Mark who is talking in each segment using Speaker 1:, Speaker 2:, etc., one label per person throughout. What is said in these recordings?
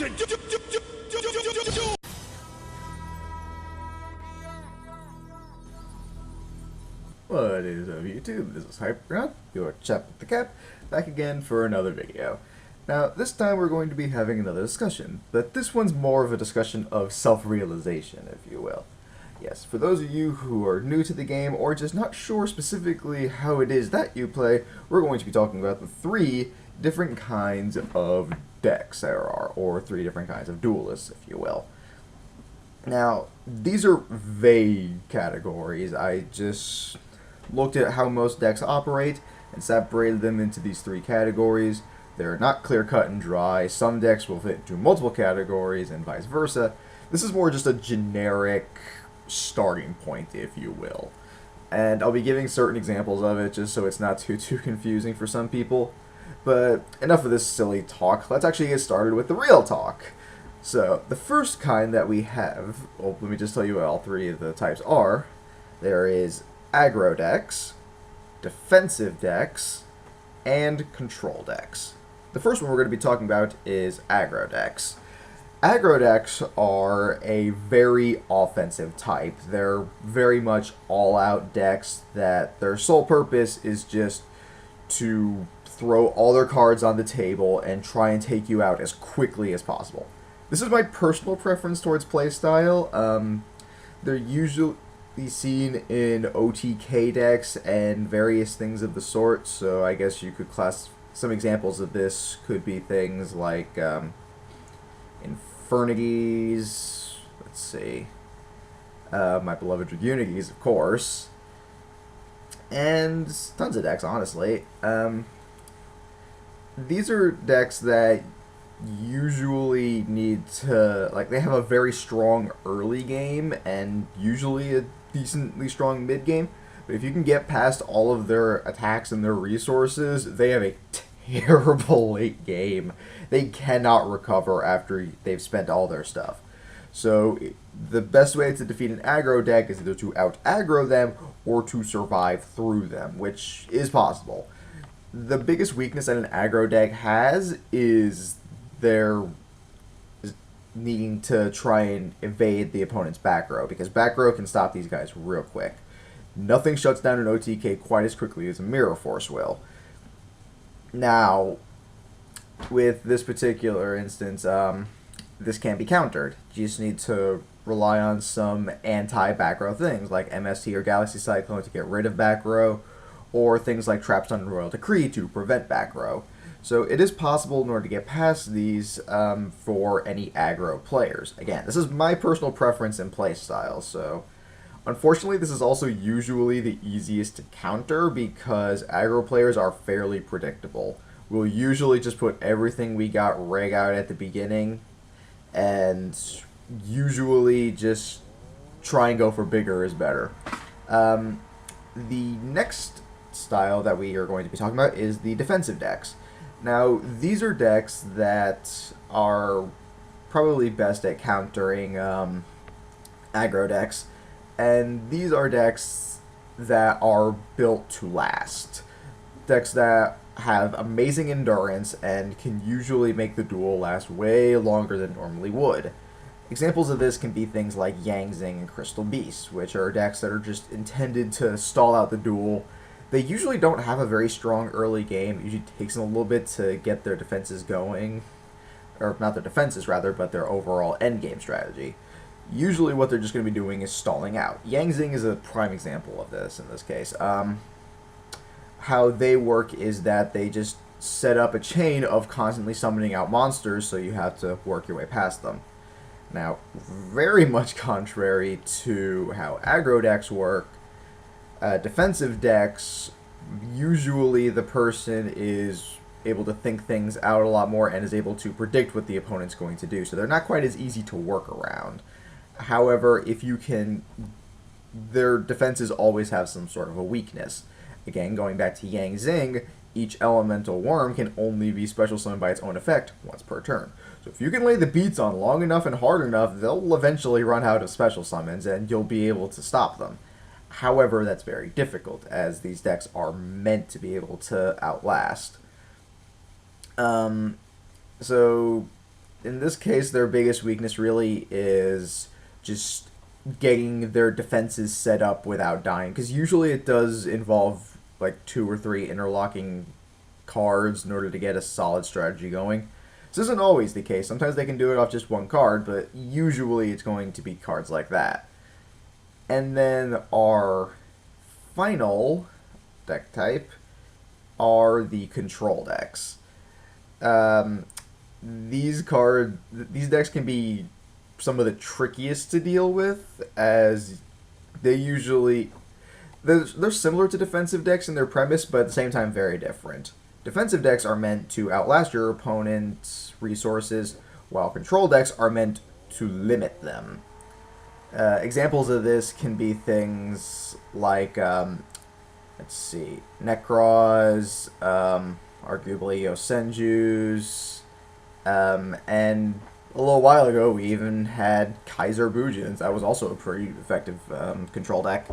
Speaker 1: What is up, YouTube? This is Hyperground, your chap with the cap, back again for another video. Now, this time we're going to be having another discussion, but this one's more of a discussion of self-realization, if you will. Yes, for those of you who are new to the game or just not sure specifically how it is that you play, we're going to be talking about the 3 different kinds of decks there are, or 3 different kinds of duelists, if you will. Now, these are vague categories. I just looked at how most decks operate and separated them into these 3 categories. They're not clear-cut and dry. Some decks will fit into multiple categories and vice versa. This is more just a generic starting point, if you will. And I'll be giving certain examples of it just so it's not too confusing for some people. But enough of this silly talk. Let's actually get started with the real talk. So, the first kind that we have, well, let me just tell you what all 3 of the types are. There is Aggro Decks, Defensive Decks, and Control Decks. The first one we're going to be talking about is Aggro Decks. Aggro Decks are a very offensive type. They're very much all-out decks that their sole purpose is just to throw all their cards on the table and try and take you out as quickly as possible. This is my personal preference towards playstyle. They're usually seen in OTK decks and various things of the sort, so I guess you could class some examples of this could be things like Infernities, let's see, my beloved Dragunities, of course, and tons of decks, honestly. These are decks that usually need to, like, they have a very strong early game and usually a decently strong mid game, but if you can get past all of their attacks and their resources, they have a terrible late game. They cannot recover after they've spent all their stuff. So the best way to defeat an aggro deck is either to out-aggro them or to survive through them, which is possible. The biggest weakness that an aggro deck has is their needing to try and evade the opponent's back row, because back row can stop these guys real quick. Nothing shuts down an OTK quite as quickly as a Mirror Force will. Now, with this particular instance, this can be countered. You just need to rely on some anti-back row things, like MST or Galaxy Cyclone to get rid of back row, or things like Trapstun and Royal Decree to prevent back row. So it is possible in order to get past these for any aggro players. Again, this is my personal preference and playstyle, so unfortunately this is also usually the easiest to counter because aggro players are fairly predictable. We'll usually just put everything we got reg out at the beginning and usually just try and go for bigger is better. The next style that we are going to be talking about is the defensive decks. Now, these are decks that are probably best at countering aggro decks, and these are decks that are built to last. Decks that have amazing endurance and can usually make the duel last way longer than it normally would. Examples of this can be things like Yang Zing and Crystal Beast, which are decks that are just intended to stall out the duel. They usually don't have a very strong early game. It usually takes them a little bit to get their defenses going. Or not their defenses, rather, but their overall endgame strategy. Usually what they're just going to be doing is stalling out. Yang Zing is a prime example of this in this case. How they work is that they just set up a chain of constantly summoning out monsters, so you have to work your way past them. Now, very much contrary to how aggro decks work, defensive decks, usually the person is able to think things out a lot more and is able to predict what the opponent's going to do, so they're not quite as easy to work around. However, if you can, their defenses always have some sort of a weakness. Again, going back to Yang Zing, each elemental worm can only be special summoned by its own effect once per turn. So if you can lay the beats on long enough and hard enough, they'll eventually run out of special summons and you'll be able to stop them. However, that's very difficult, as these decks are meant to be able to outlast. So in this case, their biggest weakness really is just getting their defenses set up without dying. Because usually it does involve like 2 or 3 interlocking cards in order to get a solid strategy going. This isn't always the case. Sometimes they can do it off just one card, but usually it's going to be cards like that. And then our final deck type are the control decks. These decks can be some of the trickiest to deal with, as they're similar to defensive decks in their premise, but at the same time very different. Defensive decks are meant to outlast your opponent's resources, while control decks are meant to limit them. Examples of this can be things like, let's see, Necros, arguably Yosenjus, and a little while ago we even had Kaiser Bujins. That was also a pretty effective control deck.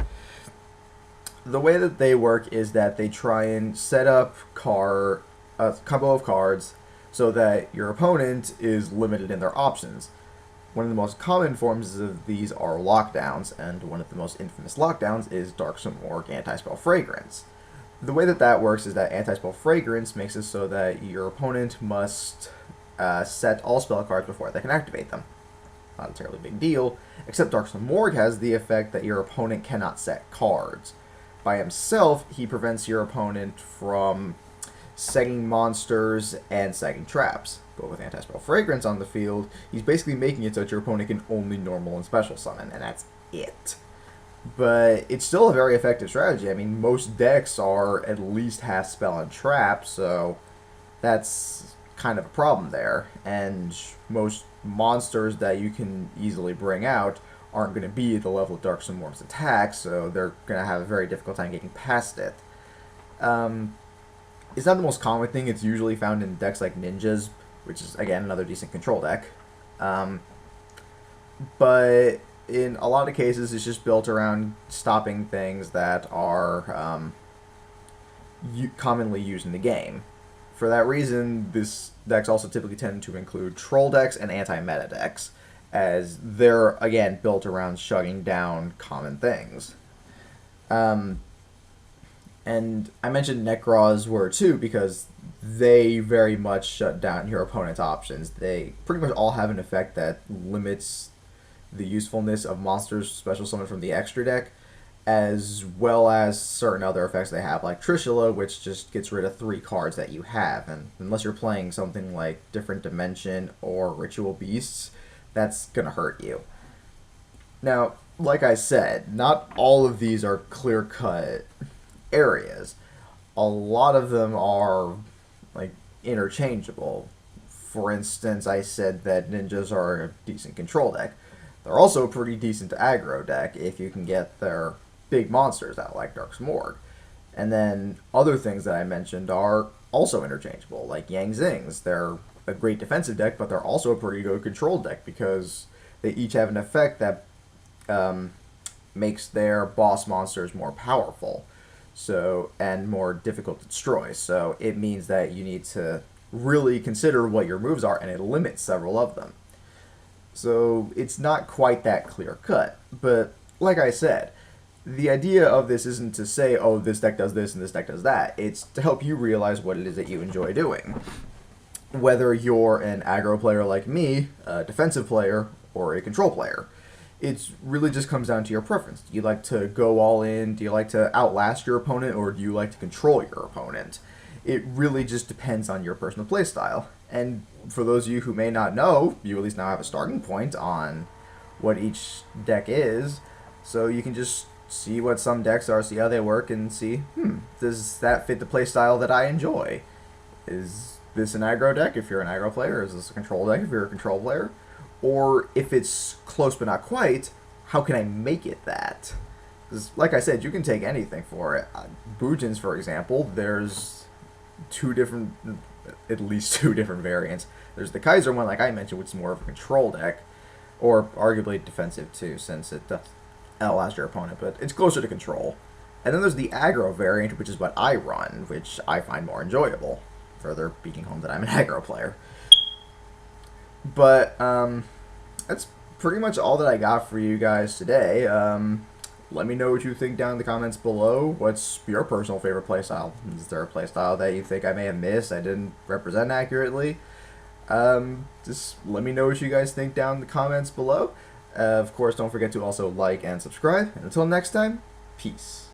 Speaker 1: The way that they work is that they try and set up a combo of cards so that your opponent is limited in their options. One of the most common forms of these are lockdowns, and one of the most infamous lockdowns is Darksome Org Anti-Spell Fragrance. The way that that works is that Anti-Spell Fragrance makes it so that your opponent must set all spell cards before they can activate them. Not a terribly big deal, except Darksome Org has the effect that your opponent cannot set cards. By himself, he prevents your opponent from setting monsters and setting traps. But with Anti-Spell Fragrance on the field, he's basically making it so that your opponent can only normal and special summon, and that's it. But it's still a very effective strategy. I mean, most decks are at least half spell and trap, so that's kind of a problem there. And most monsters that you can easily bring out aren't going to be at the level of Darksome Org's attack, so they're going to have a very difficult time getting past it. It's not the most common thing. It's usually found in decks like Ninjas, which is, again, another decent control deck. But in a lot of cases, it's just built around stopping things that are commonly used in the game. For that reason, this decks also typically tend to include troll decks and anti-meta decks, as they're, again, built around shutting down common things. And I mentioned Necros were too, because they very much shut down your opponent's options. They pretty much all have an effect that limits the usefulness of monsters special summoned from the extra deck, as well as certain other effects they have, like Trishula, which just gets rid of 3 cards that you have. And unless you're playing something like Different Dimension or Ritual Beasts, that's going to hurt you. Now, like I said, not all of these are clear-cut areas. A lot of them are, like, interchangeable. For instance, I said that ninjas are a decent control deck. They're also a pretty decent aggro deck if you can get their big monsters out, like Darksome Org. And then other things that I mentioned are also interchangeable, like Yang Zings. They're a great defensive deck, but they're also a pretty good control deck because they each have an effect that makes their boss monsters more powerful, and more difficult to destroy. So it means that you need to really consider what your moves are, and it limits several of them. So it's not quite that clear cut. But like I said, the idea of this isn't to say, oh, this deck does this and this deck does that. It's to help you realize what it is that you enjoy doing. Whether you're an aggro player like me, a defensive player, or a control player. It really just comes down to your preference. Do you like to go all in? Do you like to outlast your opponent? Or do you like to control your opponent? It really just depends on your personal playstyle. And for those of you who may not know, you at least now have a starting point on what each deck is. So you can just see what some decks are, see how they work, and see, does that fit the playstyle that I enjoy? Is this an aggro deck if you're an aggro player? Is this a control deck if you're a control player? Or if it's close but not quite, how can I make it that? Because, like I said, you can take anything for it. Bujins, for example, there's at least two different variants. There's the Kaiser one, like I mentioned, which is more of a control deck, or arguably defensive too, since it does outlast your opponent, but it's closer to control. And then there's the aggro variant, which is what I run, which I find more enjoyable, further beating home that I'm an aggro player. But that's pretty much all that I got for you guys today. Let me know what you think down in the comments below. What's your personal favorite playstyle? Is there a playstyle that you think I may have missed, I didn't represent accurately? Just let me know what you guys think down in the comments below. Of course, don't forget to also like and subscribe. And until next time, peace.